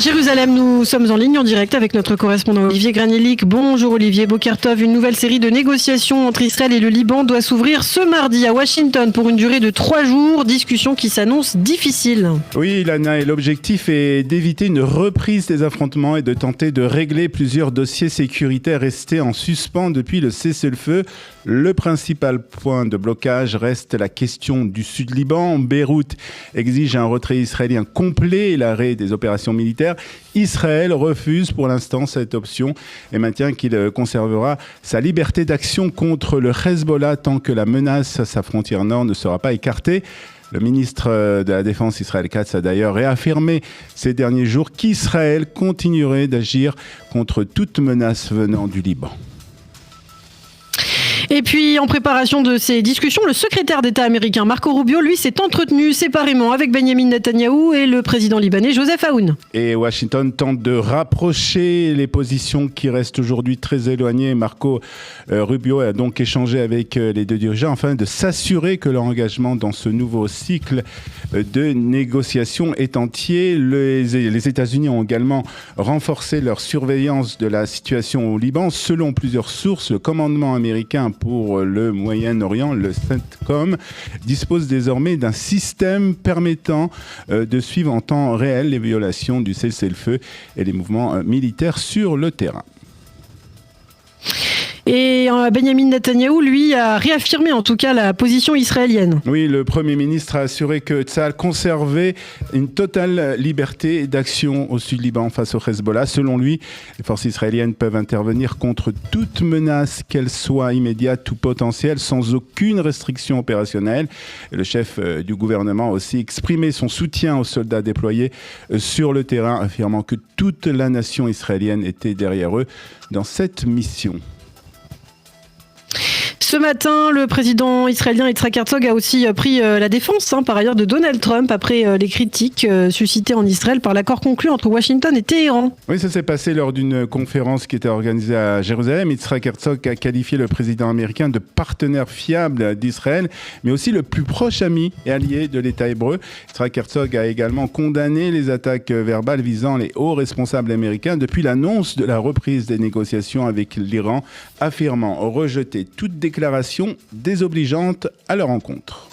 Jérusalem, nous sommes en ligne en direct avec notre correspondant Olivier Granielik. Bonjour Olivier Bokertov. Une nouvelle série de négociations entre Israël et le Liban doit s'ouvrir ce mardi à Washington pour une durée de 3 jours. Discussion qui s'annonce difficile. Oui, Lana, et l'objectif est d'éviter une reprise des affrontements et de tenter de régler plusieurs dossiers sécuritaires restés en suspens depuis le cessez-le-feu. Le principal point de blocage reste la question du Sud-Liban. Beyrouth exige un retrait israélien complet et l'arrêt des opérations militaires. Israël refuse pour l'instant cette option et maintient qu'il conservera sa liberté d'action contre le Hezbollah tant que la menace à sa frontière nord ne sera pas écartée. Le ministre de la Défense, Israël Katz, a d'ailleurs réaffirmé ces derniers jours qu'Israël continuerait d'agir contre toute menace venant du Liban. Et puis, en préparation de ces discussions, le secrétaire d'État américain Marco Rubio, lui, s'est entretenu séparément avec Benyamin Netanyahou et le président libanais Joseph Aoun. Et Washington tente de rapprocher les positions qui restent aujourd'hui très éloignées. Marco Rubio a donc échangé avec les deux dirigeants afin de s'assurer que leur engagement dans ce nouveau cycle de négociations est entier. Les États-Unis ont également renforcé leur surveillance de la situation au Liban. Selon plusieurs sources, le commandement américain pour le Moyen-Orient, le CENTCOM, dispose désormais d'un système permettant de suivre en temps réel les violations du cessez-le-feu et les mouvements militaires sur le terrain. Et Benyamin Netanyahou, lui, a réaffirmé en tout cas la position israélienne. Oui, le Premier ministre a assuré que Tsahal conservait une totale liberté d'action au Sud-Liban face au Hezbollah. Selon lui, les forces israéliennes peuvent intervenir contre toute menace, qu'elle soit immédiate ou potentielle, sans aucune restriction opérationnelle. Et le chef du gouvernement a aussi exprimé son soutien aux soldats déployés sur le terrain, affirmant que toute la nation israélienne était derrière eux dans cette mission. Ce matin, le président israélien Yitzhak Herzog a aussi pris la défense, par ailleurs, de Donald Trump après les critiques suscitées en Israël par l'accord conclu entre Washington et Téhéran. Oui, ça s'est passé lors d'une conférence qui était organisée à Jérusalem. Yitzhak Herzog a qualifié le président américain de partenaire fiable d'Israël, mais aussi le plus proche ami et allié de l'État hébreu. Yitzhak Herzog a également condamné les attaques verbales visant les hauts responsables américains depuis l'annonce de la reprise des négociations avec l'Iran, affirmant rejeter toute déclaration désobligeante à leur encontre.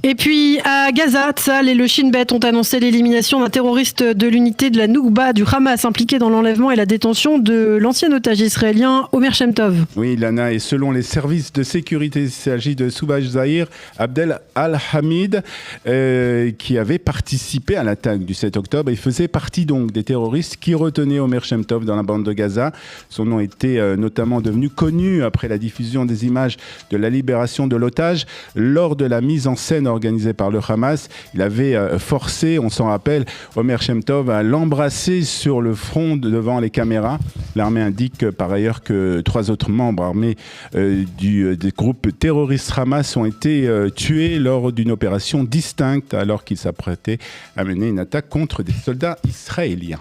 Et puis à Gaza, Tsahal et le Shin Bet ont annoncé l'élimination d'un terroriste de l'unité de la Noukba du Hamas impliqué dans l'enlèvement et la détention de l'ancien otage israélien Omer Shem Tov. Oui, Lana, et selon les services de sécurité, il s'agit de Soubaj Zahir Abdel Al-Hamid qui avait participé à l'attaque du 7 octobre et faisait partie donc des terroristes qui retenaient Omer Shem Tov dans la bande de Gaza. Son nom était notamment devenu connu après la diffusion des images de la libération de l'otage lors de la mise en scène organisé par le Hamas. Il avait forcé, on s'en rappelle, Omer Shem Tov à l'embrasser sur le front devant les caméras. L'armée indique par ailleurs que 3 autres membres armés des groupes terroristes Hamas ont été tués lors d'une opération distincte alors qu'ils s'apprêtaient à mener une attaque contre des soldats israéliens.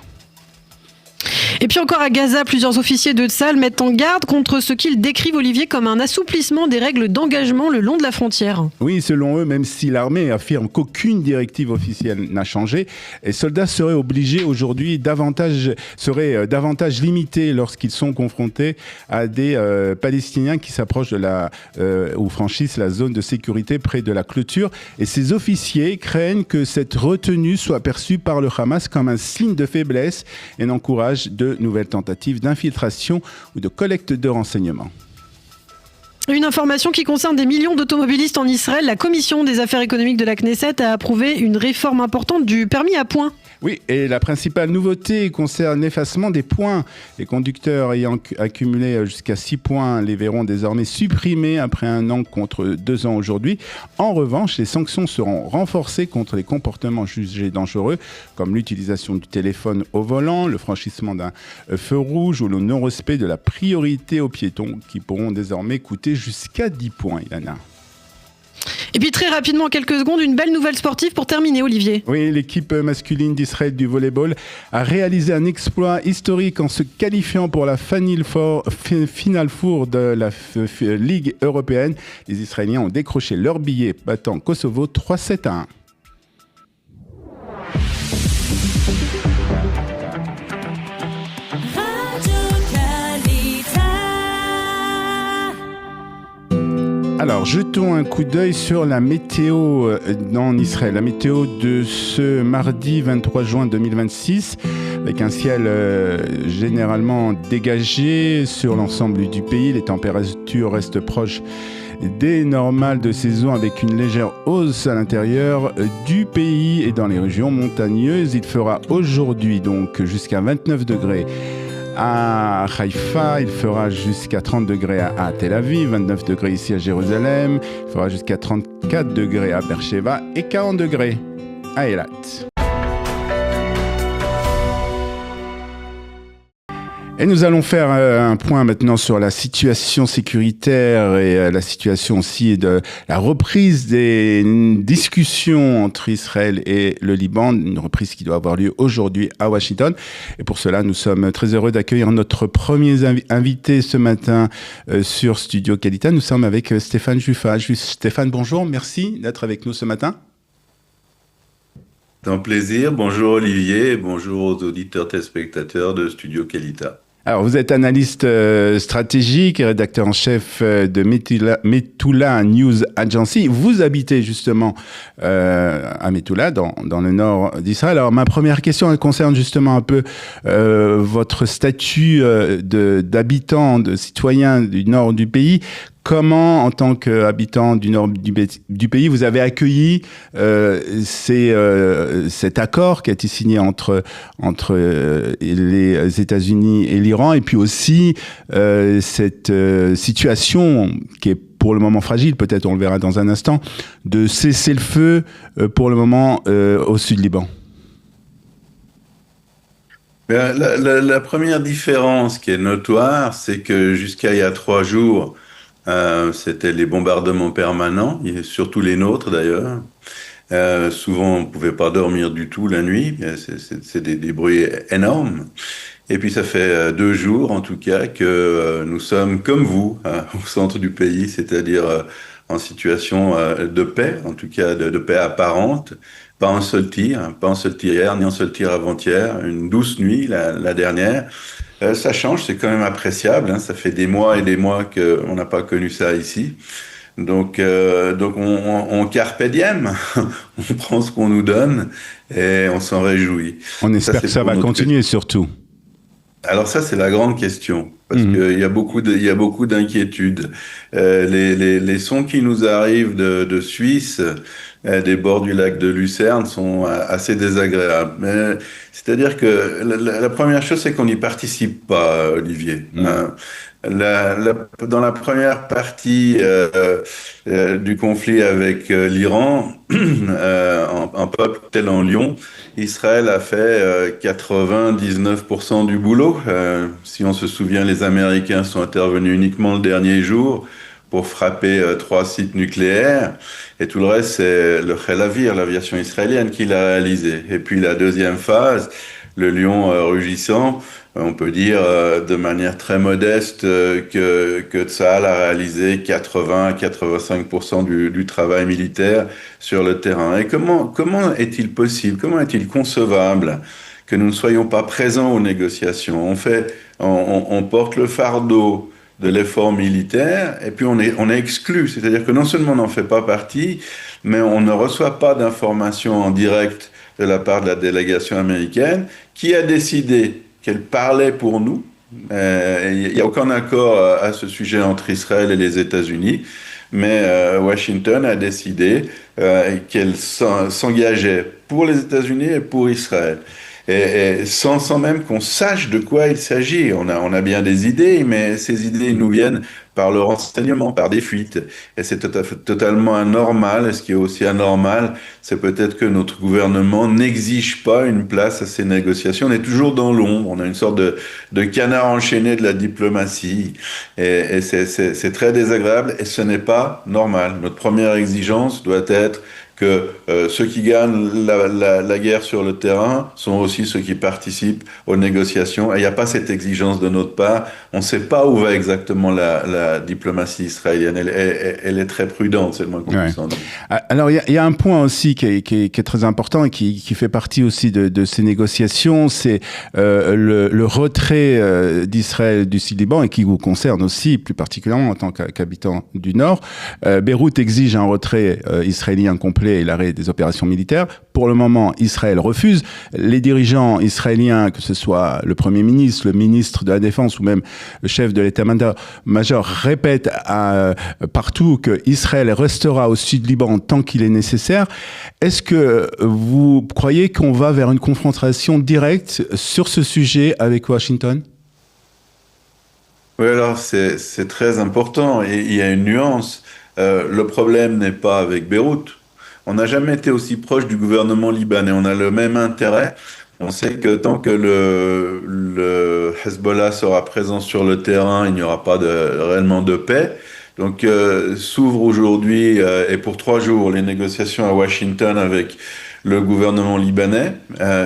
Et puis encore à Gaza, plusieurs officiers de Tsahal mettent en garde contre ce qu'ils décrivent, Olivier, comme un assouplissement des règles d'engagement le long de la frontière. Oui, selon eux, même si l'armée affirme qu'aucune directive officielle n'a changé, les soldats seraient obligés aujourd'hui seraient davantage limités lorsqu'ils sont confrontés à des Palestiniens qui s'approchent ou franchissent la zone de sécurité près de la clôture. Et ces officiers craignent que cette retenue soit perçue par le Hamas comme un signe de faiblesse et n'encourage de nouvelles tentatives d'infiltration ou de collecte de renseignements. Une information qui concerne des millions d'automobilistes en Israël. La commission des affaires économiques de la Knesset a approuvé une réforme importante du permis à points. Oui, et la principale nouveauté concerne l'effacement des points. Les conducteurs ayant accumulé jusqu'à 6 points les verront désormais supprimés après 1 an contre 2 ans aujourd'hui. En revanche, les sanctions seront renforcées contre les comportements jugés dangereux, comme l'utilisation du téléphone au volant, le franchissement d'un feu rouge ou le non-respect de la priorité aux piétons, qui pourront désormais coûter jusqu'à 10 points, Ilana. Et puis très rapidement, en quelques secondes, une belle nouvelle sportive pour terminer, Olivier. Oui, l'équipe masculine d'Israël du volleyball a réalisé un exploit historique en se qualifiant pour la Final Four de la Ligue européenne. Les Israéliens ont décroché leur billet battant Kosovo 3-7-1. Alors, jetons un coup d'œil sur la météo en Israël. La météo de ce mardi 23 juin 2026, avec un ciel généralement dégagé sur l'ensemble du pays. Les températures restent proches des normales de saison, avec une légère hausse à l'intérieur du pays et dans les régions montagneuses. Il fera aujourd'hui donc jusqu'à 29 degrés à Haïfa, il fera jusqu'à 30 degrés à Tel Aviv, 29 degrés ici à Jérusalem, il fera jusqu'à 34 degrés à Beersheba et 40 degrés à Eilat. Et nous allons faire un point maintenant sur la situation sécuritaire et la situation aussi de la reprise des discussions entre Israël et le Liban, une reprise qui doit avoir lieu aujourd'hui à Washington. Et pour cela, nous sommes très heureux d'accueillir notre premier invité ce matin sur Studio Qualita. Nous sommes avec Stéphane Juffa. Stéphane, bonjour, merci d'être avec nous ce matin. C'est un plaisir. Bonjour Olivier, bonjour aux auditeurs téléspectateurs de Studio Qualita. Alors, vous êtes analyste stratégique et rédacteur en chef de Metula News Agency. Vous habitez justement à Metula, dans le nord d'Israël. Alors, ma première question, elle concerne justement un peu votre statut d'habitant, de citoyen du nord du pays. Comment, en tant qu'habitant du nord du pays, vous avez accueilli cet accord qui a été signé entre les États-Unis et l'Iran, et puis aussi cette situation qui est pour le moment fragile, peut-être on le verra dans un instant, de cesser le feu pour le moment au sud Liban? La première différence qui est notoire, c'est que jusqu'à il y a 3 jours, c'était les bombardements permanents, et surtout les nôtres d'ailleurs. Souvent, on ne pouvait pas dormir du tout la nuit. C'est des bruits énormes. Et puis, ça fait 2 jours, en tout cas, que nous sommes comme vous, au centre du pays, c'est-à-dire en situation de paix, en tout cas de paix apparente. Pas un seul tir hier, ni un seul tir avant-hier. Une douce nuit, la dernière. Ça change, c'est quand même appréciable. Hein. Ça fait des mois et des mois qu'on n'a pas connu ça ici. Donc on carpe diem, on prend ce qu'on nous donne et on s'en réjouit. On espère que ça va continuer surtout. Alors ça, c'est la grande question, parce qu'il y a beaucoup d'inquiétudes. Les sons qui nous arrivent de Suisse, des bords du lac de Lucerne, sont assez désagréables. Mais c'est-à-dire que la première chose, c'est qu'on n'y participe pas, Olivier. Dans la première partie du conflit avec l'Iran, un peuple tel en Lyon, Israël a fait 99% du boulot. Si on se souvient, les Américains sont intervenus uniquement le dernier jour pour frapper 3 sites nucléaires. Et tout le reste, c'est le Chel Avir, l'aviation israélienne, qui l'a réalisé. Et puis la deuxième phase, le lion rugissant, on peut dire de manière très modeste que Tsahal a réalisé 80-85% du travail militaire sur le terrain. Et comment est-il possible, comment est-il concevable que nous ne soyons pas présents aux négociations? On porte le fardeau de l'effort militaire et puis on est exclu. C'est-à-dire que non seulement on n'en fait pas partie, mais on ne reçoit pas d'informations en direct de la part de la délégation américaine qui a décidé qu'elle parlait pour nous. Il n'y a aucun accord à ce sujet entre Israël et les États-Unis, mais Washington a décidé qu'elle s'engageait pour les États-Unis et pour Israël. Et sans même qu'on sache de quoi il s'agit. On a bien des idées, mais ces idées nous viennent par le renseignement, par des fuites. Et c'est totalement anormal. Et ce qui est aussi anormal, c'est peut-être que notre gouvernement n'exige pas une place à ces négociations. On est toujours dans l'ombre. On a une sorte de canard enchaîné de la diplomatie. Et c'est très désagréable et ce n'est pas normal. Notre première exigence doit être que ceux qui gagnent la guerre sur le terrain sont aussi ceux qui participent aux négociations. Et il n'y a pas cette exigence de notre part. On ne sait pas où va exactement la diplomatie israélienne. Elle est très prudente, c'est le moins qu'on puisse en dire. Alors, il y a un point aussi qui est très important et qui fait partie aussi de ces négociations, c'est le retrait d'Israël du Liban et qui vous concerne aussi, plus particulièrement en tant qu'habitant du Nord. Beyrouth exige un retrait israélien complet et l'arrêt des opérations militaires. Pour le moment, Israël refuse. Les dirigeants israéliens, que ce soit le Premier ministre, le ministre de la Défense ou même le chef de l'état-major, répètent partout qu'Israël restera au sud Liban tant qu'il est nécessaire. Est-ce que vous croyez qu'on va vers une confrontation directe sur ce sujet avec Washington ? Oui, alors c'est très important et il y a une nuance. Le problème n'est pas avec Beyrouth. On n'a jamais été aussi proche du gouvernement libanais. On a le même intérêt. On sait que tant que le Hezbollah sera présent sur le terrain, il n'y aura pas réellement de paix. Donc s'ouvrent aujourd'hui et pour 3 jours les négociations à Washington avec le gouvernement libanais.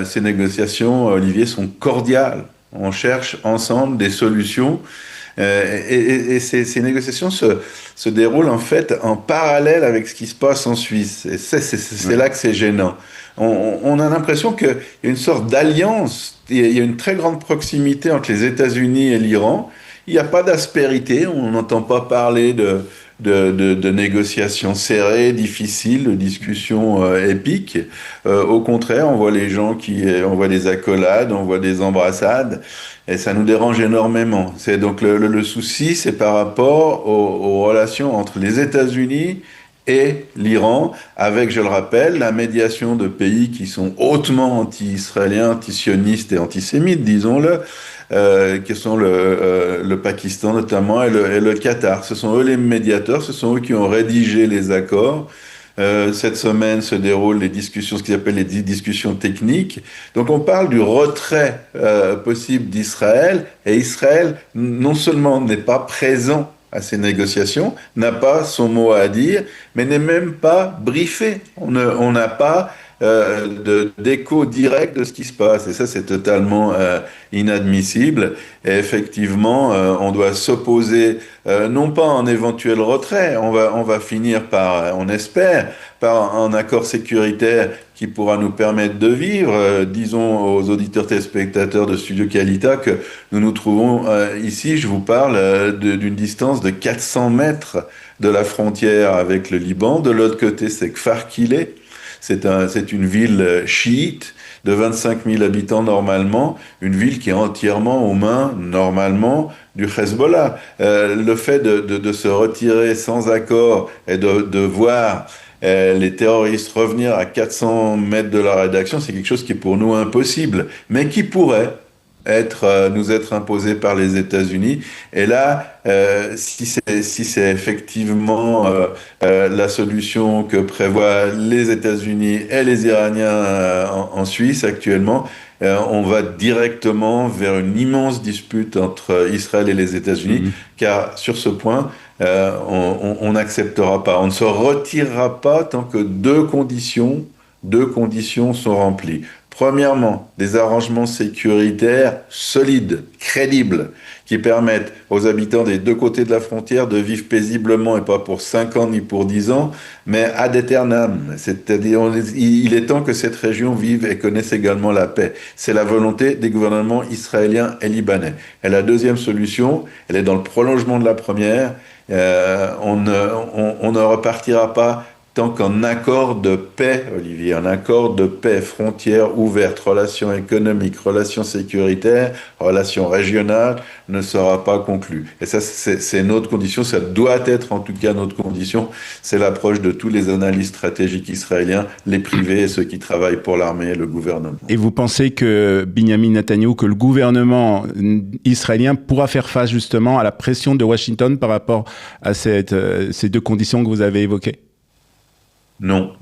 Ces négociations, Olivier, sont cordiales. On cherche ensemble des solutions. Et ces négociations se déroulent en fait en parallèle avec ce qui se passe en Suisse. Et c'est là que c'est gênant. On a l'impression qu'il y a une sorte d'alliance, il y a une très grande proximité entre les États-Unis et l'Iran. Il n'y a pas d'aspérité, on n'entend pas parler de négociations serrées, difficiles, de discussions épiques. Au contraire, on voit les gens on voit des accolades, on voit des embrassades. Et ça nous dérange énormément. C'est donc le souci, c'est par rapport aux relations entre les États-Unis et l'Iran, avec, je le rappelle, la médiation de pays qui sont hautement anti-israéliens, anti-sionistes et antisémites, disons-le, qui sont le Pakistan notamment et le Qatar. Ce sont eux les médiateurs, ce sont eux qui ont rédigé les accords. Cette semaine se déroulent les discussions, ce qu'ils appellent les discussions techniques. Donc on parle du retrait possible d'Israël, et Israël non seulement n'est pas présent à ces négociations, n'a pas son mot à dire, mais n'est même pas briefé. On n'a pas d'écho direct de ce qui se passe. Et ça, c'est totalement inadmissible. Et effectivement, on doit s'opposer, non pas en éventuel retrait, on va finir par, on espère, par un accord sécuritaire qui pourra nous permettre de vivre. Disons aux auditeurs téléspectateurs de Studio Qualita que nous nous trouvons ici, je vous parle d'une distance de 400 mètres de la frontière avec le Liban. De l'autre côté, c'est Kfar Kilé. C'est une ville chiite de 25 000 habitants normalement, une ville qui est entièrement aux mains, normalement, du Hezbollah. Le fait de se retirer sans accord et de voir les terroristes revenir à 400 mètres de la rédaction, c'est quelque chose qui est pour nous impossible, mais qui pourrait nous être imposé par les États-Unis. Et là, si c'est effectivement la solution que prévoient les États-Unis et les Iraniens en Suisse actuellement, on va directement vers une immense dispute entre Israël et les États-Unis, car sur ce point, on n'acceptera pas. On ne se retirera pas tant que deux conditions sont remplies. Premièrement, des arrangements sécuritaires solides, crédibles, qui permettent aux habitants des deux côtés de la frontière de vivre paisiblement, et pas pour 5 ans ni pour 10 ans, mais ad aeternam. C'est-à-dire, il est temps que cette région vive et connaisse également la paix. C'est la volonté des gouvernements israéliens et libanais. Et la deuxième solution, elle est dans le prolongement de la première. On ne repartira pas tant qu'un accord de paix, Olivier, un accord de paix, frontières ouvertes, relations économiques, relations sécuritaires, relations régionales, ne sera pas conclu. Et ça, c'est notre condition, ça doit être en tout cas notre condition. C'est l'approche de tous les analystes stratégiques israéliens, les privés et ceux qui travaillent pour l'armée et le gouvernement. Et vous pensez que Binyamin Netanyahou, que le gouvernement israélien pourra faire face justement à la pression de Washington par rapport à ces deux conditions que vous avez évoquées ? Non.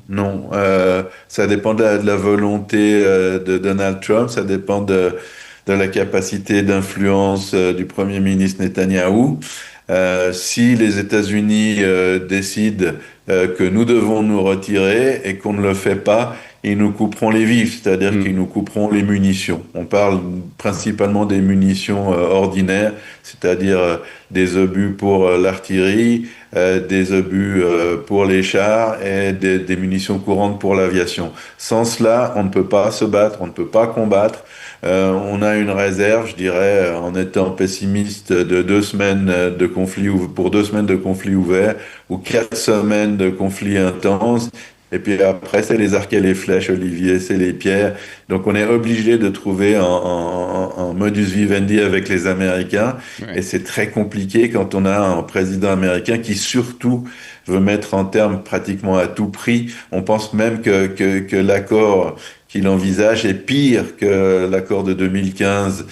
Ça dépend de la volonté de Donald Trump, ça dépend de la capacité d'influence du Premier ministre Netanyahou. Si les États-Unis décident que nous devons nous retirer et qu'on ne le fait pas, ils nous couperont les vifs, c'est-à-dire qu'ils nous couperont les munitions. On parle principalement des munitions ordinaires, c'est-à-dire des obus pour l'artillerie, des obus pour les chars et des munitions courantes pour l'aviation. Sans cela, on ne peut pas se battre, on ne peut pas combattre. On a une réserve, je dirais, en étant pessimiste, de 2 semaines de conflit pour 2 semaines de conflit ouvert ou 4 semaines de conflit intense. Et puis après, c'est les arcs et les flèches, Olivier, c'est les pierres. Donc on est obligé de trouver un modus vivendi avec les Américains. Ouais. Et c'est très compliqué quand on a un président américain qui surtout veut mettre en terme pratiquement à tout prix. On pense même que l'accord qu'il envisage est pire que l'accord de 2015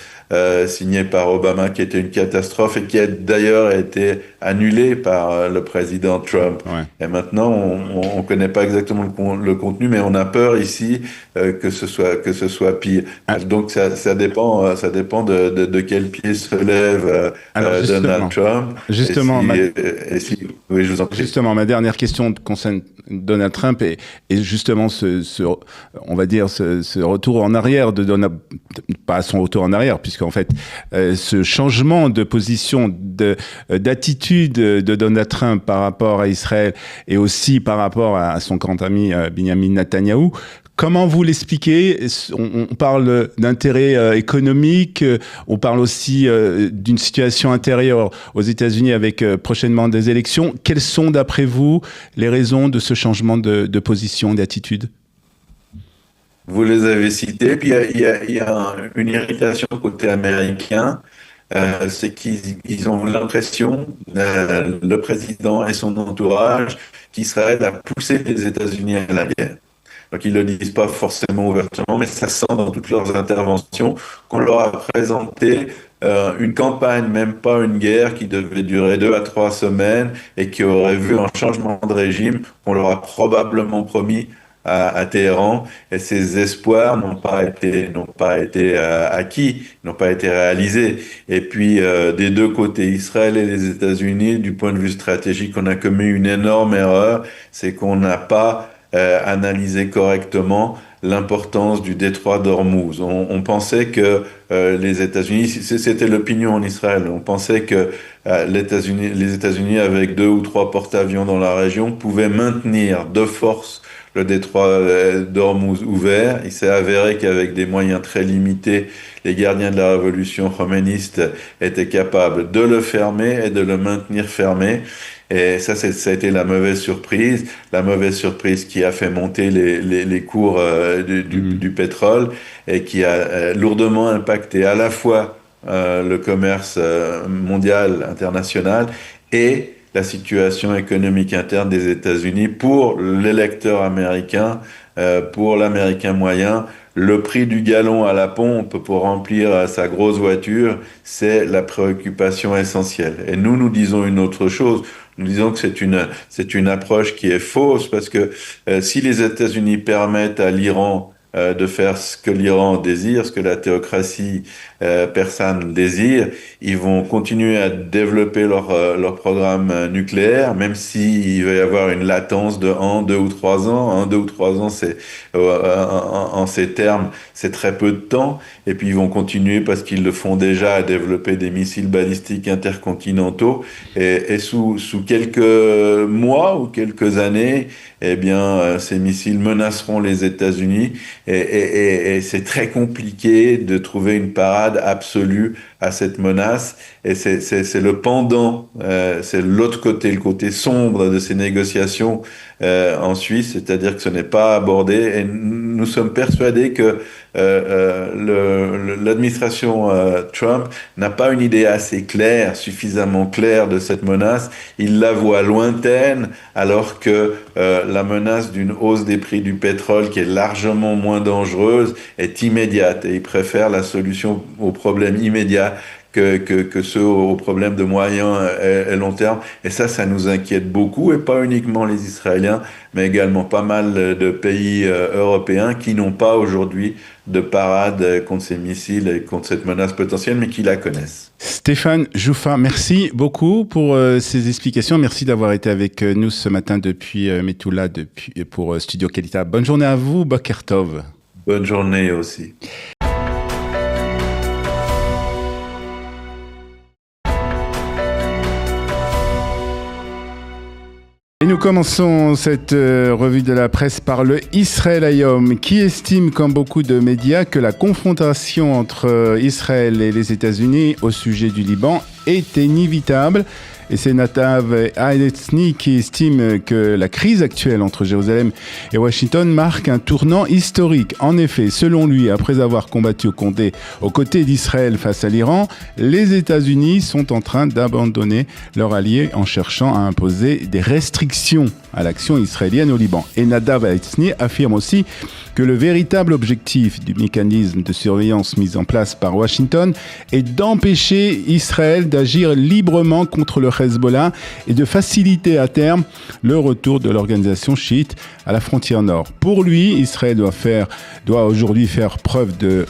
signé par Obama, qui était une catastrophe et qui a d'ailleurs été annulé par le président Trump. Ouais. Et maintenant, on connaît pas exactement le contenu, mais on a peur ici que ce soit pire. Ah. Donc ça dépend de quel pied se lève Alors, Donald Trump. justement, Oui, je vous en prie. Justement, ma dernière question concerne Donald Trump et justement on va dire ce retour en arrière de Donald, pas son retour en arrière, puisqu'en fait, ce changement de position, d'attitude de Donald Trump par rapport à Israël et aussi par rapport à son grand ami Benjamin Netanyahou. Comment vous l'expliquez ? On parle d'intérêt économique, on parle aussi d'une situation intérieure aux États-Unis avec prochainement des élections. Quelles sont, d'après vous, les raisons de ce changement de position, d'attitude ? Vous les avez cités, puis il y a une irritation côté américain. C'est qu'ils ont l'impression, le président et son entourage, qu'Israël a poussé les États-Unis à la guerre. Donc ils le disent pas forcément ouvertement, mais ça sent dans toutes leurs interventions qu'on leur a présenté une campagne, même pas une guerre, qui devait durer 2 à 3 semaines et qui aurait vu un changement de régime qu'on leur a probablement promis à Téhéran, et ces espoirs n'ont pas été acquis, n'ont pas été réalisés. Et puis des deux côtés, Israël et les États-Unis, du point de vue stratégique, on a commis une énorme erreur, c'est qu'on n'a pas analysé correctement l'importance du détroit d'Ormuz. On pensait que les États-Unis, c'était l'opinion en Israël, on pensait que les États-Unis, avec 2 ou 3 porte-avions dans la région, pouvaient maintenir de force le détroit d'Ormuz ouvert. Il s'est avéré qu'avec des moyens très limités, les gardiens de la révolution khoméniste étaient capables de le fermer et de le maintenir fermé. Et ça a été la mauvaise surprise qui a fait monter les cours du pétrole et qui a lourdement impacté à la fois le commerce mondial, international, et la situation économique interne des États-Unis. Pour l'électeur américain, pour l'Américain moyen, le prix du gallon à la pompe pour remplir sa grosse voiture, c'est la préoccupation essentielle. Et nous disons une autre chose. Nous disons que c'est une approche qui est fausse, parce que si les États-Unis permettent à l'Iran de faire ce que l'Iran désire, ce que la théocratie persane désire, ils vont continuer à développer leur programme nucléaire, même s'il va y avoir une latence de 1, 2 ou 3 ans. 1, 2 ou 3 ans, c'est en ces termes, c'est très peu de temps. Et puis ils vont continuer, parce qu'ils le font déjà, à développer des missiles balistiques intercontinentaux. Et sous quelques mois ou quelques années, eh bien, ces missiles menaceront les États-Unis. Et c'est très compliqué de trouver une parade absolue à cette menace. Et c'est le pendant, c'est l'autre côté, le côté sombre de ces négociations en Suisse, c'est-à-dire que ce n'est pas abordé. Et nous sommes persuadés que l'administration Trump n'a pas une idée assez claire, suffisamment claire de cette menace. Il la voit lointaine, alors que la menace d'une hausse des prix du pétrole, qui est largement moins dangereuse, est immédiate. Et il préfère la solution au problème immédiat, que ceux aux problèmes de moyen et long terme. Et ça nous inquiète beaucoup, et pas uniquement les Israéliens, mais également pas mal de pays européens qui n'ont pas aujourd'hui de parade contre ces missiles et contre cette menace potentielle, mais qui la connaissent. Stéphane Jouffa, merci beaucoup pour ces explications. Merci d'avoir été avec nous ce matin depuis Metula, pour Studio Kelita. Bonne journée à vous, Boker Tov. Bonne journée aussi. Et nous commençons cette revue de la presse par le Israël Hayom, qui estime, comme beaucoup de médias, que la confrontation entre Israël et les États-Unis au sujet du Liban est inévitable. Et c'est Nadav Ha'aretzni qui estime que la crise actuelle entre Jérusalem et Washington marque un tournant historique. En effet, selon lui, après avoir combattu aux côtés d'Israël face à l'Iran, les États-Unis sont en train d'abandonner leur allié en cherchant à imposer des restrictions à l'action israélienne au Liban. Et Nadav Ha'aretzni affirme aussi que le véritable objectif du mécanisme de surveillance mis en place par Washington est d'empêcher Israël d'agir librement contre le Hezbollah et de faciliter à terme le retour de l'organisation chiite à la frontière nord. Pour lui, Israël doit aujourd'hui faire preuve de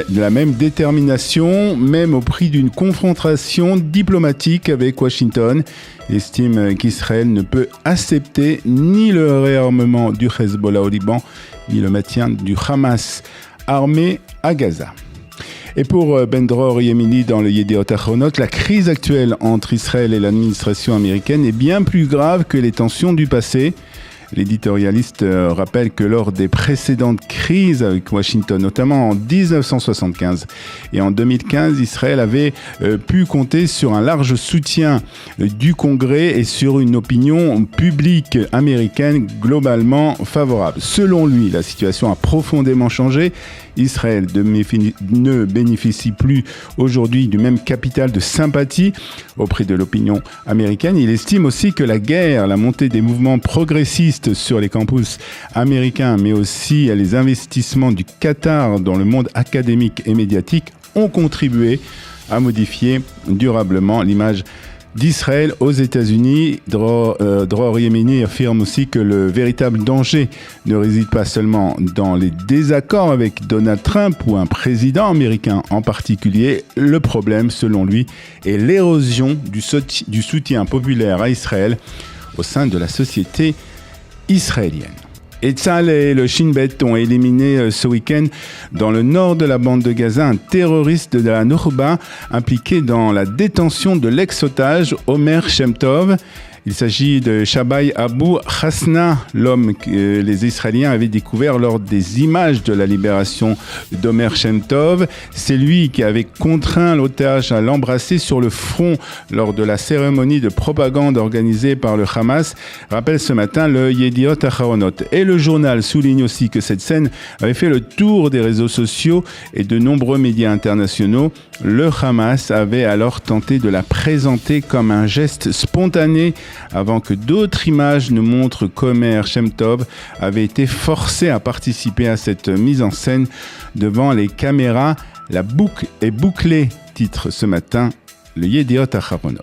la même détermination, même au prix d'une confrontation diplomatique avec Washington. Il estime qu'Israël ne peut accepter ni le réarmement du Hezbollah au Liban, ni le maintien du Hamas armé à Gaza. Et pour Ben Dror Yemini dans le Yediot Ahronot, la crise actuelle entre Israël et l'administration américaine est bien plus grave que les tensions du passé. L'éditorialiste rappelle que lors des précédentes crises avec Washington, notamment en 1975 et en 2015, Israël avait pu compter sur un large soutien du Congrès et sur une opinion publique américaine globalement favorable. Selon lui, la situation a profondément changé. Israël ne bénéficie plus aujourd'hui du même capital de sympathie auprès de l'opinion américaine. Il estime aussi que la guerre, la montée des mouvements progressistes sur les campus américains, mais aussi les investissements du Qatar dans le monde académique et médiatique ont contribué à modifier durablement l'image d'Israël aux États-Unis. Dror Yemini affirme aussi que le véritable danger ne réside pas seulement dans les désaccords avec Donald Trump ou un président américain en particulier. Le problème, selon lui, est l'érosion du soutien populaire à Israël au sein de la société israélienne. Et Tzahal et le Shin Bet ont éliminé ce week-end dans le nord de la bande de Gaza un terroriste de la Nourba impliqué dans la détention de l'ex-otage Omer Shem Tov. Il s'agit de Shabai Abu Hasna, l'homme que les Israéliens avaient découvert lors des images de la libération d'Omer Shem Tov. C'est lui qui avait contraint l'otage à l'embrasser sur le front lors de la cérémonie de propagande organisée par le Hamas, rappelle ce matin le Yediot Ahronot. Et le journal souligne aussi que cette scène avait fait le tour des réseaux sociaux et de nombreux médias internationaux. Le Hamas avait alors tenté de la présenter comme un geste spontané avant que d'autres images ne montrent qu'Omer Shem Tov avait été forcé à participer à cette mise en scène devant les caméras. La boucle est bouclée, titre ce matin le Yediot Ahronot.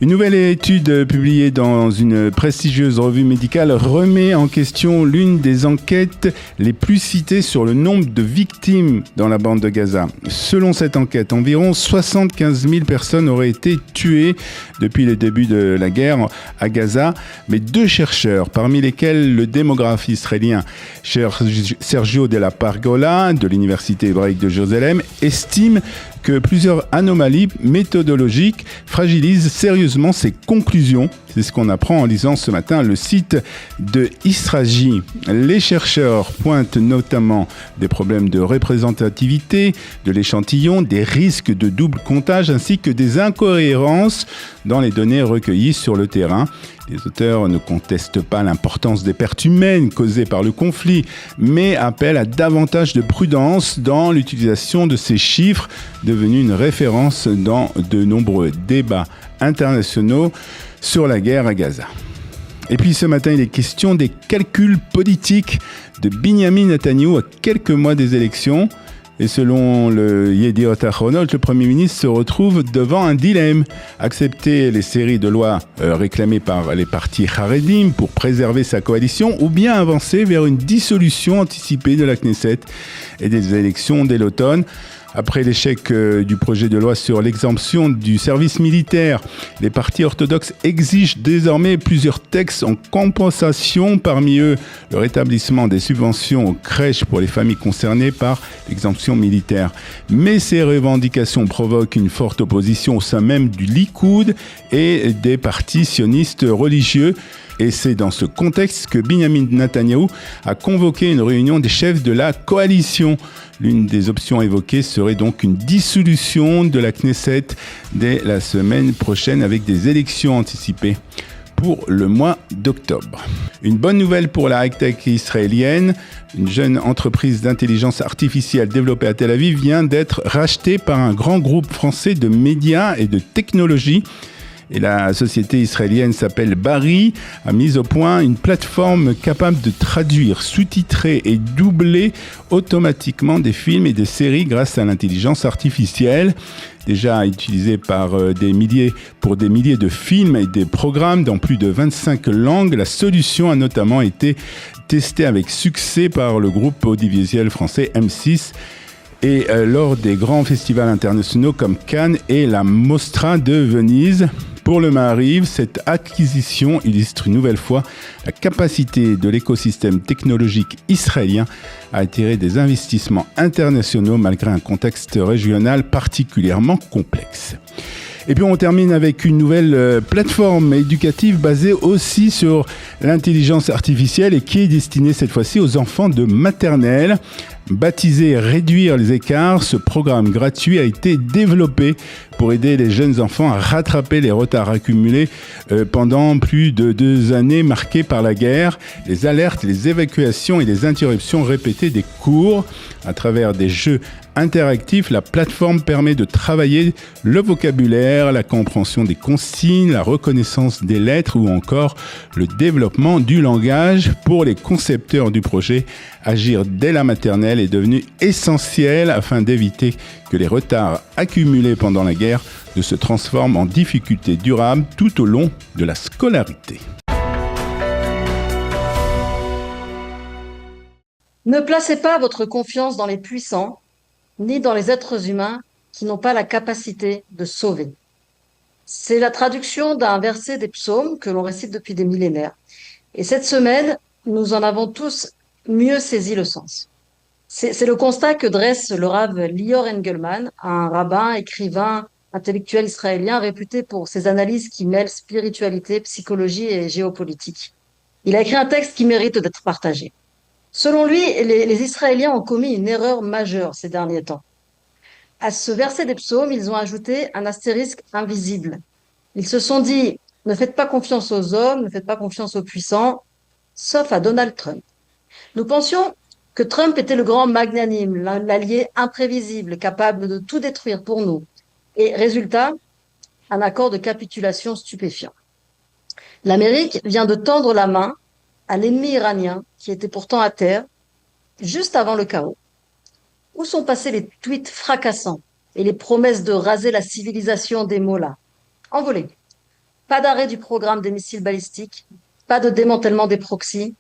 Une nouvelle étude publiée dans une prestigieuse revue médicale remet en question l'une des enquêtes les plus citées sur le nombre de victimes dans la bande de Gaza. Selon cette enquête, environ 75 000 personnes auraient été tuées depuis le début de la guerre à Gaza, mais deux chercheurs, parmi lesquels le démographe israélien Sergio Della Pargola de l'Université hébraïque de Jérusalem, estiment que plusieurs anomalies méthodologiques fragilisent sérieusement ces conclusions. C'est ce qu'on apprend en lisant ce matin le site de Israji. Les chercheurs pointent notamment des problèmes de représentativité de l'échantillon, des risques de double comptage ainsi que des incohérences dans les données recueillies sur le terrain. Les auteurs ne contestent pas l'importance des pertes humaines causées par le conflit, mais appellent à davantage de prudence dans l'utilisation de ces chiffres, devenus une référence dans de nombreux débats internationaux sur la guerre à Gaza. Et puis ce matin, il est question des calculs politiques de Binyamin Netanyahou à quelques mois des élections. Et selon le Yediot Ahronot, le Premier ministre se retrouve devant un dilemme. Accepter les séries de lois réclamées par les partis Haredim pour préserver sa coalition ou bien avancer vers une dissolution anticipée de la Knesset et des élections dès l'automne. Après l'échec du projet de loi sur l'exemption du service militaire, les partis orthodoxes exigent désormais plusieurs textes en compensation, parmi eux le rétablissement des subventions aux crèches pour les familles concernées par l'exemption militaire. Mais ces revendications provoquent une forte opposition au sein même du Likoud et des partis sionistes religieux. Et c'est dans ce contexte que Binyamin Netanyahou a convoqué une réunion des chefs de la coalition. L'une des options évoquées serait donc une dissolution de la Knesset dès la semaine prochaine avec des élections anticipées pour le mois d'octobre. Une bonne nouvelle pour la high-tech israélienne. Une jeune entreprise d'intelligence artificielle développée à Tel Aviv vient d'être rachetée par un grand groupe français de médias et de technologie. Et la société israélienne s'appelle Bari, a mis au point une plateforme capable de traduire, sous-titrer et doubler automatiquement des films et des séries grâce à l'intelligence artificielle. Déjà utilisée pour des milliers de films et des programmes dans plus de 25 langues, la solution a notamment été testée avec succès par le groupe audiovisuel français M6 et lors des grands festivals internationaux comme Cannes et la Mostra de Venise. Pour le Maariv, cette acquisition illustre une nouvelle fois la capacité de l'écosystème technologique israélien à attirer des investissements internationaux malgré un contexte régional particulièrement complexe. Et puis on termine avec une nouvelle plateforme éducative basée aussi sur l'intelligence artificielle et qui est destinée cette fois-ci aux enfants de maternelle. Baptisé Réduire les écarts, ce programme gratuit a été développé pour aider les jeunes enfants à rattraper les retards accumulés pendant plus de 2 années marquées par la guerre, les alertes, les évacuations et les interruptions répétées des cours. À travers des jeux interactifs, la plateforme permet de travailler le vocabulaire, la compréhension des consignes, la reconnaissance des lettres ou encore le développement du langage. Pour les concepteurs du projet, agir dès la maternelle est devenu essentiel afin d'éviter que les retards accumulés pendant la guerre ne se transforment en difficultés durables tout au long de la scolarité. Ne placez pas votre confiance dans les puissants, ni dans les êtres humains qui n'ont pas la capacité de sauver. C'est la traduction d'un verset des psaumes que l'on récite depuis des millénaires. Et cette semaine, nous en avons tous mieux saisi le sens. C'est le constat que dresse le Rav Lior Engelman, un rabbin, écrivain, intellectuel israélien réputé pour ses analyses qui mêlent spiritualité, psychologie et géopolitique. Il a écrit un texte qui mérite d'être partagé. Selon lui, les Israéliens ont commis une erreur majeure ces derniers temps. À ce verset des psaumes, ils ont ajouté un astérisque invisible. Ils se sont dit, ne faites pas confiance aux hommes, ne faites pas confiance aux puissants, sauf à Donald Trump. Nous pensions que Trump était le grand magnanime, l'allié imprévisible, capable de tout détruire pour nous. Et résultat, un accord de capitulation stupéfiant. L'Amérique vient de tendre la main à l'ennemi iranien, qui était pourtant à terre, juste avant le chaos. Où sont passés les tweets fracassants et les promesses de raser la civilisation des mollahs? Envolés. Pas d'arrêt du programme des missiles balistiques, pas de démantèlement des proxys,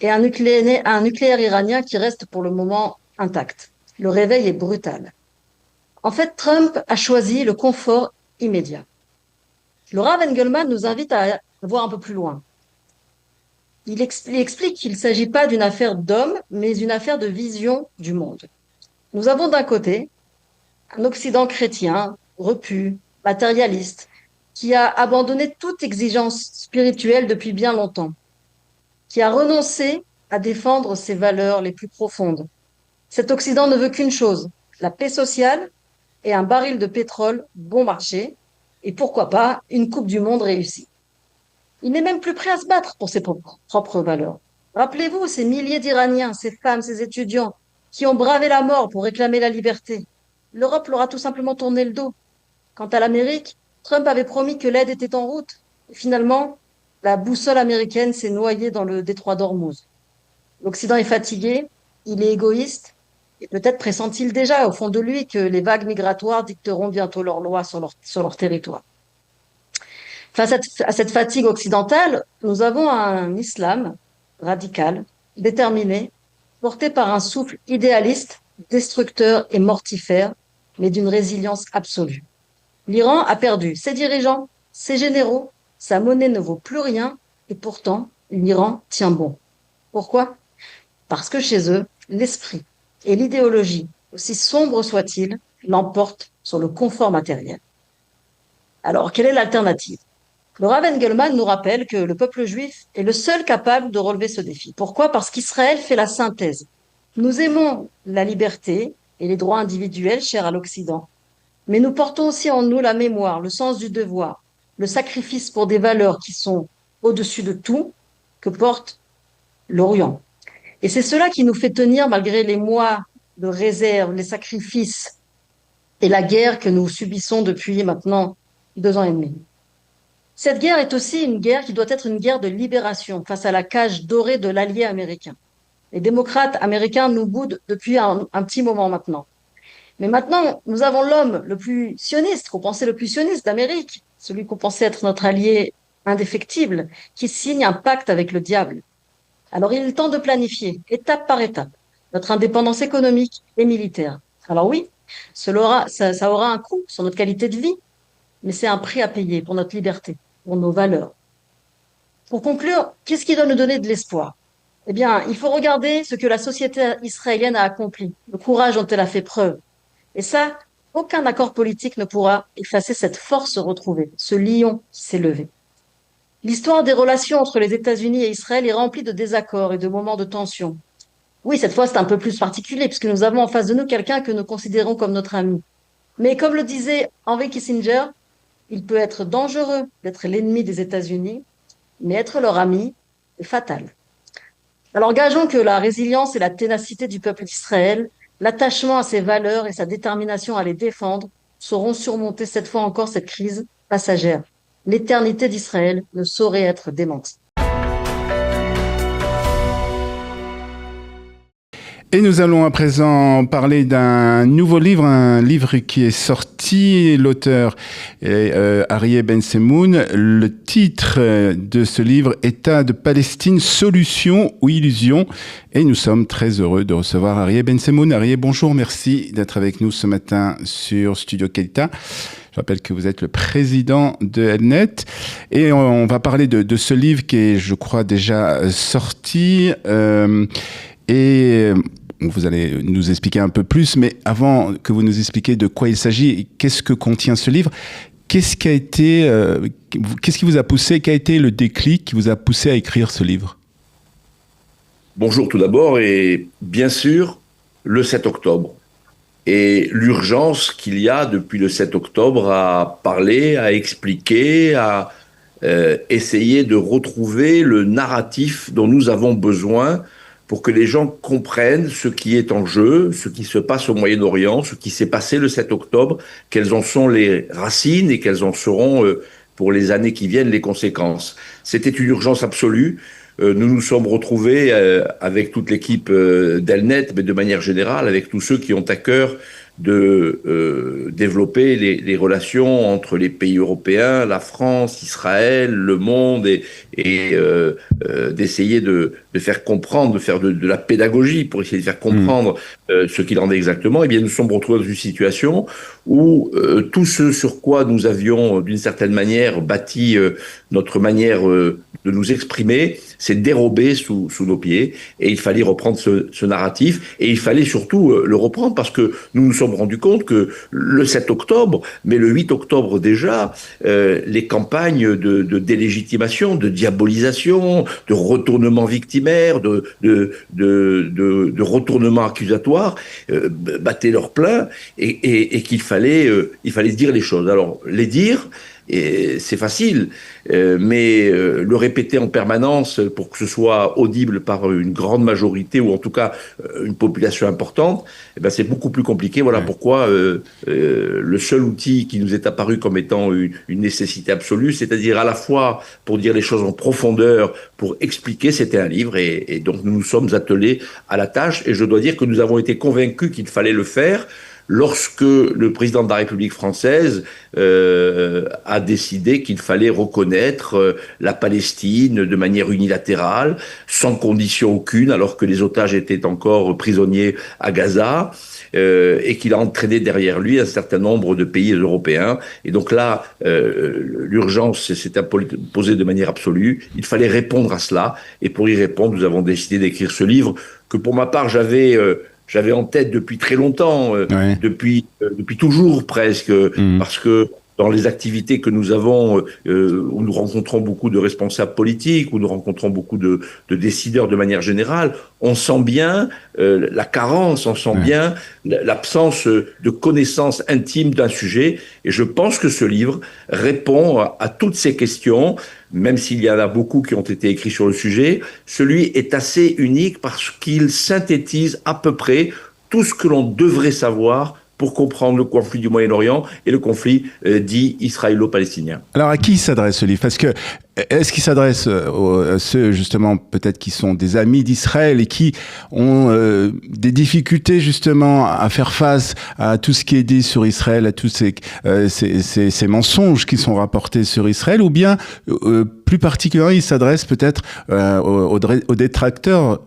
et un nucléaire iranien qui reste pour le moment intact. Le réveil est brutal. En fait, Trump a choisi le confort immédiat. Le Rav Engelman nous invite à voir un peu plus loin. Il explique qu'il ne s'agit pas d'une affaire d'homme, mais une affaire de vision du monde. Nous avons d'un côté un Occident chrétien, repu, matérialiste, qui a abandonné toute exigence spirituelle depuis bien longtemps, qui a renoncé à défendre ses valeurs les plus profondes. Cet Occident ne veut qu'une chose, la paix sociale et un baril de pétrole bon marché, et pourquoi pas une Coupe du Monde réussie. Il n'est même plus prêt à se battre pour ses propres valeurs. Rappelez-vous ces milliers d'Iraniens, ces femmes, ces étudiants qui ont bravé la mort pour réclamer la liberté. L'Europe leur a tout simplement tourné le dos. Quant à l'Amérique, Trump avait promis que l'aide était en route. Et finalement, la boussole américaine s'est noyée dans le détroit d'Ormuz. L'Occident est fatigué, il est égoïste, Et peut-être pressent-il déjà au fond de lui que les vagues migratoires dicteront bientôt leurs lois sur leur territoire. Face à cette fatigue occidentale, nous avons un islam radical, déterminé, porté par un souffle idéaliste, destructeur et mortifère, mais d'une résilience absolue. L'Iran a perdu ses dirigeants, ses généraux, sa monnaie ne vaut plus rien, et pourtant, l'Iran tient bon. Pourquoi? Parce que chez eux, l'esprit et l'idéologie, aussi sombres soient-ils, l'emportent sur le confort matériel. Alors, quelle est l'alternative? Le Rav Engelman nous rappelle que le peuple juif est le seul capable de relever ce défi. Pourquoi? Parce qu'Israël fait la synthèse. Nous aimons la liberté et les droits individuels chers à l'Occident, mais nous portons aussi en nous la mémoire, le sens du devoir, le sacrifice pour des valeurs qui sont au-dessus de tout que porte l'Orient. Et c'est cela qui nous fait tenir malgré les mois de réserve, les sacrifices et la guerre que nous subissons depuis maintenant 2 ans et demi. Cette guerre est aussi une guerre qui doit être une guerre de libération face à la cage dorée de l'allié américain. Les démocrates américains nous boudent depuis un petit moment maintenant. Mais maintenant, nous avons l'homme le plus sioniste, qu'on pensait le plus sioniste d'Amérique, celui qu'on pensait être notre allié indéfectible, qui signe un pacte avec le diable. Alors il est temps de planifier, étape par étape, notre indépendance économique et militaire. Alors oui, ça aura un coût sur notre qualité de vie, mais c'est un prix à payer pour notre liberté, pour nos valeurs. Pour conclure, qu'est-ce qui doit nous donner de l'espoir? Eh bien, il faut regarder ce que la société israélienne a accompli, le courage dont elle a fait preuve. Et ça, aucun accord politique ne pourra effacer cette force retrouvée, ce lion qui s'est levé. L'histoire des relations entre les États-Unis et Israël est remplie de désaccords et de moments de tension. Oui, cette fois, c'est un peu plus particulier, puisque nous avons en face de nous quelqu'un que nous considérons comme notre ami. Mais comme le disait Henry Kissinger, il peut être dangereux d'être l'ennemi des États-Unis, mais être leur ami est fatal. Alors gageons que la résilience et la ténacité du peuple d'Israël, l'attachement à ses valeurs et sa détermination à les défendre sauront surmonter cette fois encore cette crise passagère. L'éternité d'Israël ne saurait être démentie. Et nous allons à présent parler d'un nouveau livre, un livre qui est sorti. L'auteur est Aryeh Ben-Semoun. Le titre de ce livre, État de Palestine, solution ou illusion. Et nous sommes très heureux de recevoir Aryeh Ben-Semoun. Aryeh, bonjour, merci d'être avec nous ce matin sur Studio Kelita. Je rappelle que vous êtes le président de Elnet. Et on va parler de ce livre qui est, je crois, déjà sorti. Et vous allez nous expliquer un peu plus, mais avant que vous nous expliquiez de quoi il s'agit, qu'est-ce que contient ce livre, qu'est-ce qui vous a poussé, quel a été le déclic qui vous a poussé à écrire ce livre? Bonjour tout d'abord, et bien sûr, le 7 octobre. Et l'urgence qu'il y a depuis le 7 octobre à parler, à expliquer, à essayer de retrouver le narratif dont nous avons besoin pour que les gens comprennent ce qui est en jeu, ce qui se passe au Moyen-Orient, ce qui s'est passé le 7 octobre, quelles en sont les racines et quelles en seront, pour les années qui viennent, les conséquences. C'était une urgence absolue. Nous nous sommes retrouvés avec toute l'équipe d'Elnet, mais de manière générale, avec tous ceux qui ont à cœur de développer les relations entre les pays européens, la France, Israël, le monde, et d'essayer de faire comprendre, de faire de la pédagogie pour essayer de faire comprendre ce qu'il en est exactement. Eh bien, nous sommes retrouvés dans une situation où tout ce sur quoi nous avions, d'une certaine manière, bâti notre manière de nous exprimer, s'est dérobé sous nos pieds, et il fallait reprendre ce narratif, et il fallait surtout le reprendre parce que nous nous sommes rendus compte que le 7 octobre, mais le 8 octobre déjà, les campagnes de délégitimation, de diabolisation, de retournement victimaire, de retournement accusatoire, battaient leur plein, et qu'il fallait dire les choses. Alors, les dire, Et c'est facile, mais le répéter en permanence pour que ce soit audible par une grande majorité ou en tout cas une population importante, eh ben c'est beaucoup plus compliqué. Voilà pourquoi le seul outil qui nous est apparu comme étant une nécessité absolue, c'est-à-dire à la fois pour dire les choses en profondeur, pour expliquer, c'était un livre. Et donc nous nous sommes attelés à la tâche. Et je dois dire que nous avons été convaincus qu'il fallait le faire lorsque le président de la République française a décidé qu'il fallait reconnaître la Palestine de manière unilatérale, sans condition aucune, alors que les otages étaient encore prisonniers à Gaza, et qu'il a entraîné derrière lui un certain nombre de pays européens. Et donc là, l'urgence s'est posée de manière absolue. Il fallait répondre à cela. Et pour y répondre, nous avons décidé d'écrire ce livre que pour ma part, j'avais en tête depuis très longtemps, depuis toujours presque, parce que dans les activités que nous avons, où nous rencontrons beaucoup de responsables politiques, où nous rencontrons beaucoup de décideurs de manière générale, on sent bien la carence, on sent bien l'absence de connaissance intime d'un sujet. Et je pense que ce livre répond à toutes ces questions, même s'il y en a beaucoup qui ont été écrits sur le sujet. Celui est assez unique parce qu'il synthétise à peu près tout ce que l'on devrait savoir pour comprendre le conflit du Moyen-Orient et le conflit dit israélo-palestinien. Alors à qui s'adresse ce livre ? Parce que est-ce qu'il s'adresse à ceux justement peut-être qui sont des amis d'Israël et qui ont des difficultés justement à faire face à tout ce qui est dit sur Israël, à tous ces mensonges qui sont rapportés sur Israël, ou bien plus particulièrement il s'adresse peut-être aux détracteurs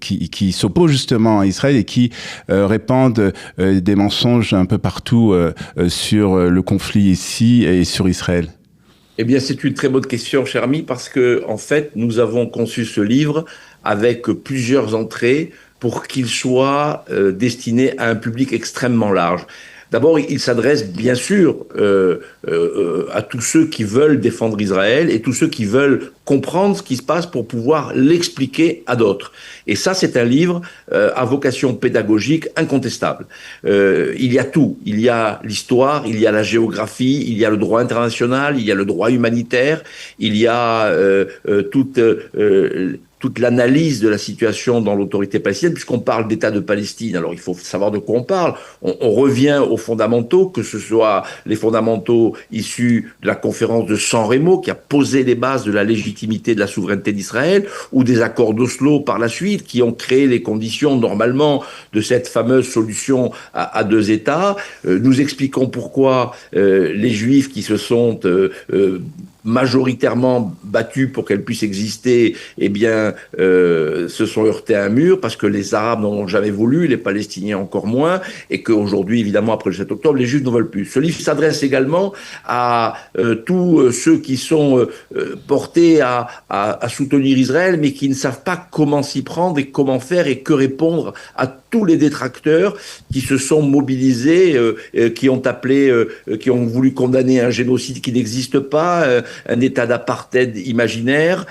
qui s'opposent justement à Israël et qui répandent des mensonges un peu partout sur le conflit ici et sur Israël? Eh bien, c'est une très bonne question, cher ami, parce que, en fait, nous avons conçu ce livre avec plusieurs entrées pour qu'il soit destiné à un public extrêmement large. D'abord, il s'adresse bien sûr à tous ceux qui veulent défendre Israël et tous ceux qui veulent comprendre ce qui se passe pour pouvoir l'expliquer à d'autres. Et ça, c'est un livre à vocation pédagogique incontestable. Il y a tout. Il y a l'histoire, il y a la géographie, il y a le droit international, il y a le droit humanitaire, il y a toute l'analyse de la situation dans l'autorité palestinienne, puisqu'on parle d'État de Palestine. Alors, il faut savoir de quoi on parle. On revient aux fondamentaux, que ce soit les fondamentaux issus de la conférence de San Remo, qui a posé les bases de la légitimité de la souveraineté d'Israël, ou des accords d'Oslo par la suite, qui ont créé les conditions, normalement, de cette fameuse solution à deux États. Nous expliquons pourquoi les Juifs qui se sont majoritairement battus pour qu'elle puisse exister, eh bien, se sont heurtés à un mur, parce que les Arabes n'en ont jamais voulu, les Palestiniens encore moins, et qu'aujourd'hui, évidemment, après le 7 octobre, les Juifs n'en veulent plus. Ce livre s'adresse également à tous ceux qui sont portés à soutenir Israël, mais qui ne savent pas comment s'y prendre et comment faire et que répondre à tous les détracteurs qui se sont mobilisés, qui ont appelé, qui ont voulu condamner un génocide qui n'existe pas, un état d'apartheid imaginaire,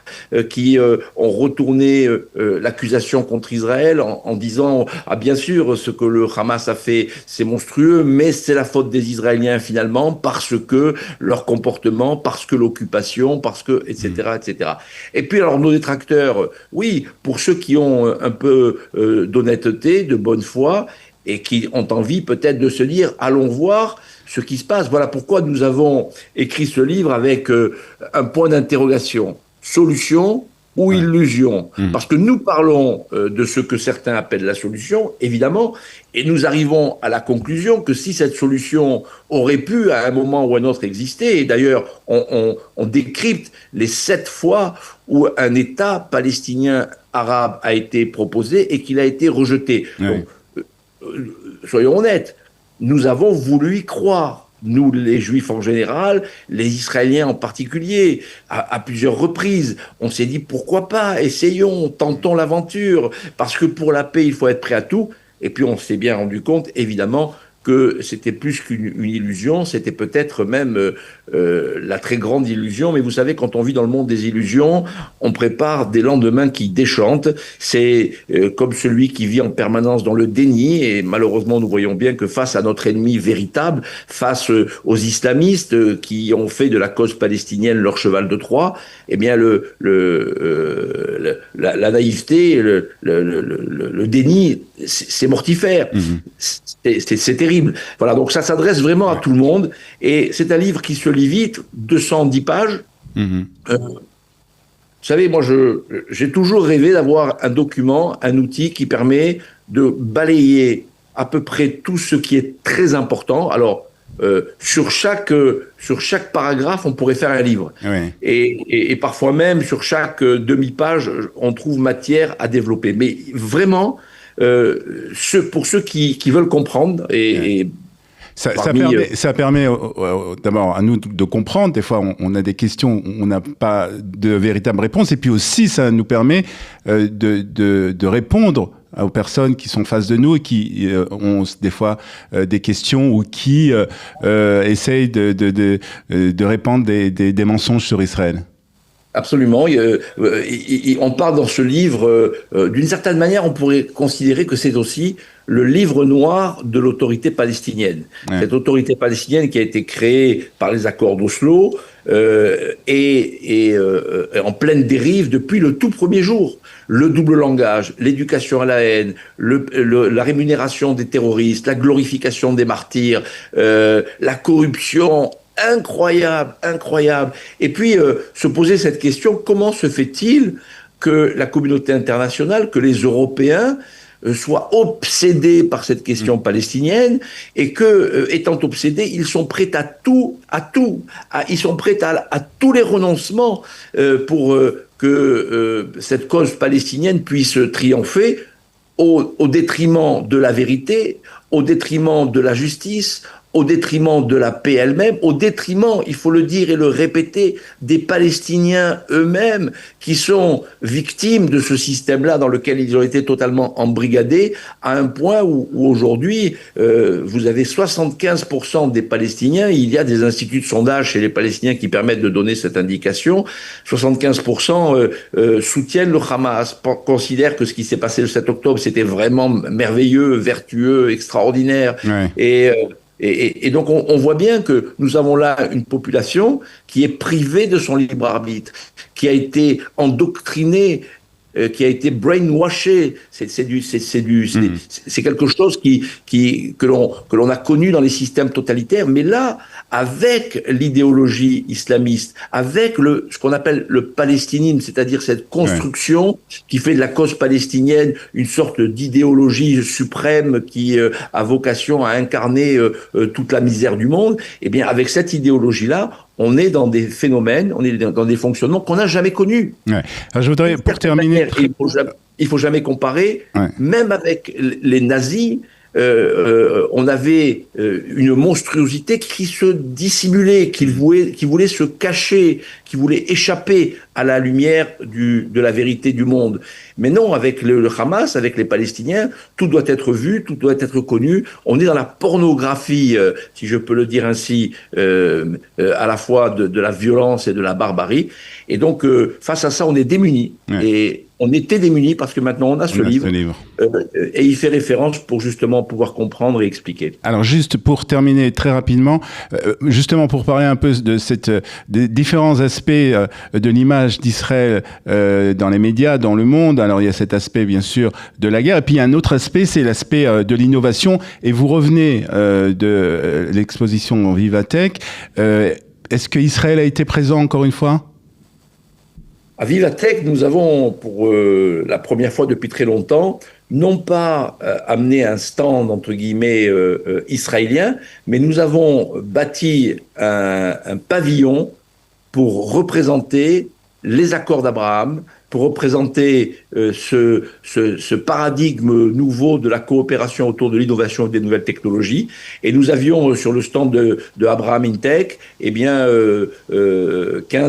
qui ont retourné l'accusation contre Israël en disant « Ah bien sûr, ce que le Hamas a fait, c'est monstrueux, mais c'est la faute des Israéliens finalement, parce que leur comportement, parce que l'occupation, parce que... etc. etc. » Et puis alors nos détracteurs, oui, pour ceux qui ont un peu d'honnêteté, de bonne foi, et qui ont envie peut-être de se dire « Allons voir » ce qui se passe. Voilà pourquoi nous avons écrit ce livre avec un point d'interrogation. Solution ou illusion ? Parce que nous parlons de ce que certains appellent la solution, évidemment, et nous arrivons à la conclusion que si cette solution aurait pu, à un moment ou à un autre, exister, et d'ailleurs, on décrypte les 7 fois où un État palestinien arabe a été proposé et qu'il a été rejeté. Oui. Donc, soyons honnêtes, nous avons voulu y croire, nous les Juifs en général, les Israéliens en particulier, à plusieurs reprises. On s'est dit pourquoi pas, essayons, tentons l'aventure, parce que pour la paix, il faut être prêt à tout. Et puis on s'est bien rendu compte, évidemment, que c'était plus qu'une illusion, c'était peut-être même la très grande illusion. Mais vous savez, quand on vit dans le monde des illusions, on prépare des lendemains qui déchantent. C'est comme celui qui vit en permanence dans le déni. Et malheureusement, nous voyons bien que face à notre ennemi véritable, face aux islamistes qui ont fait de la cause palestinienne leur cheval de Troie, eh bien la naïveté, le déni, c'est mortifère. C'est terrible. Voilà, donc ça s'adresse vraiment à tout le monde. Et c'est un livre qui se lit vite, 210 pages. Vous savez, moi, j'ai toujours rêvé d'avoir un document, un outil qui permet de balayer à peu près tout ce qui est très important. Alors, sur chaque paragraphe, on pourrait faire un livre. Oui. Et parfois même, sur chaque demi-page, on trouve matière à développer. Mais vraiment, pour ceux qui veulent comprendre ça permet d'abord à nous de comprendre. Des fois, on a des questions, on n'a pas de véritable réponse. Et puis aussi, ça nous permet de répondre aux personnes qui sont face de nous et qui ont des fois des questions ou qui essayent de répandre des mensonges sur Israël. Absolument. On parle dans ce livre, d'une certaine manière, on pourrait considérer que c'est aussi le livre noir de l'autorité palestinienne. Ouais. Cette autorité palestinienne qui a été créée par les accords d'Oslo est en pleine dérive depuis le tout premier jour. Le double langage, l'éducation à la haine, la rémunération des terroristes, la glorification des martyrs, la corruption incroyable. Et puis, se poser cette question, comment se fait-il que la communauté internationale, que les Européens soient obsédés par cette question palestinienne et que, étant obsédés, ils sont prêts ils sont prêts à tous les renoncements pour que cette cause palestinienne puisse triompher au détriment de la vérité, au détriment de la justice, au détriment de la paix elle-même, au détriment, il faut le dire et le répéter, des Palestiniens eux-mêmes qui sont victimes de ce système-là dans lequel ils ont été totalement embrigadés, à un point où aujourd'hui, vous avez 75% des Palestiniens, il y a des instituts de sondage chez les Palestiniens qui permettent de donner cette indication, 75% soutiennent le Hamas, considèrent que ce qui s'est passé le 7 octobre, c'était vraiment merveilleux, vertueux, extraordinaire, ouais. Et donc, on voit bien que nous avons là une population qui est privée de son libre arbitre, qui a été endoctrinée, qui a été brainwashée. C'est quelque chose que l'on a connu dans les systèmes totalitaires. Mais là, avec l'idéologie islamiste, avec ce qu'on appelle le palestinisme, c'est-à-dire cette construction qui fait de la cause palestinienne une sorte d'idéologie suprême qui a vocation à incarner toute la misère du monde, eh bien, avec cette idéologie-là, on est dans des phénomènes, on est dans des fonctionnements qu'on n'a jamais connus. Ouais. Alors, je voudrais, pour terminer... Il faut jamais comparer, même avec les nazis, on avait une monstruosité qui se dissimulait, qui voulait se cacher, qui voulait échapper à la lumière de la vérité du monde. Mais non, avec le Hamas, avec les Palestiniens, tout doit être vu, tout doit être connu. On est dans la pornographie, si je peux le dire ainsi, à la fois de la violence et de la barbarie. Et donc, face à ça, on est démunis. Et on était démunis parce que maintenant on a ce livre. Et il fait référence pour justement pouvoir comprendre et expliquer. Alors juste pour terminer très rapidement, justement pour parler un peu de des différents aspects de l'image d'Israël dans les médias, dans le monde. Alors il y a cet aspect bien sûr de la guerre et puis il y a un autre aspect, c'est l'aspect de l'innovation. Et vous revenez de l'exposition Vivatech. Est-ce que Israël a été présent encore une fois ? À Vivatech, nous avons, pour la première fois depuis très longtemps, non pas amené un stand, entre guillemets, israélien, mais nous avons bâti un pavillon pour représenter les accords d'Abraham, pour représenter ce paradigme nouveau de la coopération autour de l'innovation et des nouvelles technologies. Et nous avions sur le stand de Abraham Intech, 15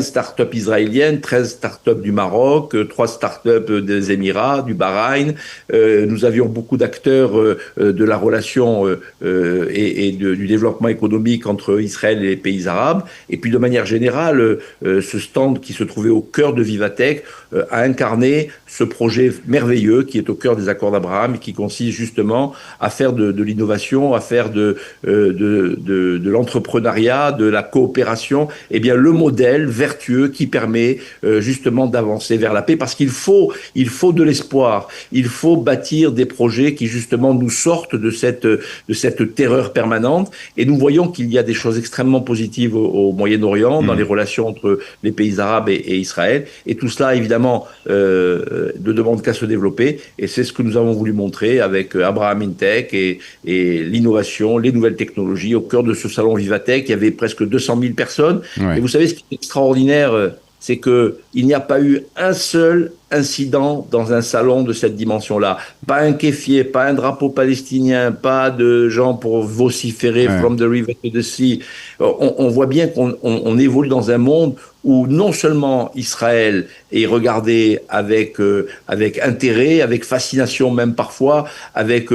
startups israéliennes, 13 startups du Maroc, 3 startups des Émirats, du Bahreïn. Nous avions beaucoup d'acteurs de la relation du développement économique entre Israël et les pays arabes. Et puis de manière générale, ce stand qui se trouvait au cœur de Vivatech a incarné ce projet merveilleux qui est au cœur des accords d'Abraham et qui consiste justement à faire de l'innovation, à faire de l'entrepreneuriat, de la coopération, le modèle vertueux qui permet justement d'avancer vers la paix, parce qu'il faut de l'espoir, il faut bâtir des projets qui justement nous sortent de cette terreur permanente, et nous voyons qu'il y a des choses extrêmement positives au Moyen-Orient, dans les relations entre les pays arabes et Israël, et tout cela évidemment ne demande qu'à se développer, et c'est ce que nous avons voulu montrer avec Abraham Intech et l'innovation, les nouvelles technologies au cœur de ce salon Vivatech. Il y avait presque 200 000 personnes. Ouais. Et vous savez, ce qui est extraordinaire, c'est qu'il n'y a pas eu un seul incident dans un salon de cette dimension-là. Pas un kéfier, pas un drapeau palestinien, pas de gens pour vociférer from the river to the sea. On voit bien qu'on évolue dans un monde où non seulement Israël est regardé avec intérêt, avec fascination même parfois, avec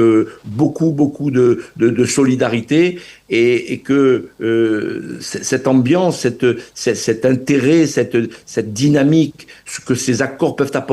beaucoup de solidarité, et que cette ambiance, cet intérêt, cette dynamique, ce que ces accords peuvent apporter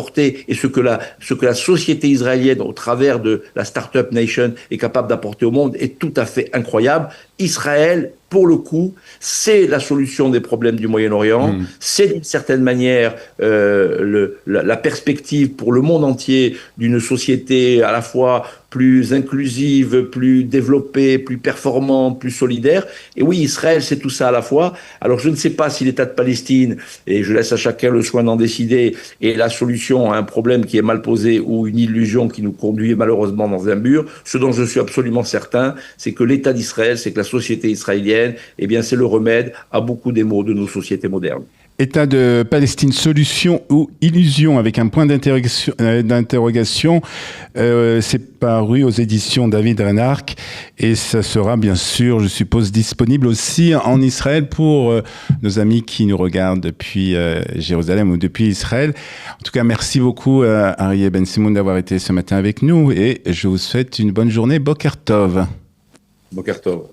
et ce que la société israélienne, au travers de la Startup Nation, est capable d'apporter au monde est tout à fait incroyable. Israël, pour le coup, c'est la solution des problèmes du Moyen-Orient. C'est d'une certaine manière la perspective pour le monde entier d'une société à la fois plus inclusive, plus développée, plus performante, plus solidaire. Et oui, Israël, c'est tout ça à la fois. Alors, je ne sais pas si l'État de Palestine, et je laisse à chacun le soin d'en décider, est la solution à un problème qui est mal posé ou une illusion qui nous conduit malheureusement dans un mur. Ce dont je suis absolument certain, c'est que l'État d'Israël, c'est que la société israélienne, c'est le remède à beaucoup des maux de nos sociétés modernes. État de Palestine, solution ou illusion, avec un point d'interrogation. C'est paru aux éditions David Reinhardt, et ça sera bien sûr, je suppose, disponible aussi en Israël pour nos amis qui nous regardent depuis Jérusalem ou depuis Israël. En tout cas, merci beaucoup Aryeh Ben Simoun d'avoir été ce matin avec nous, et je vous souhaite une bonne journée. Boker Tov. Boker Tov.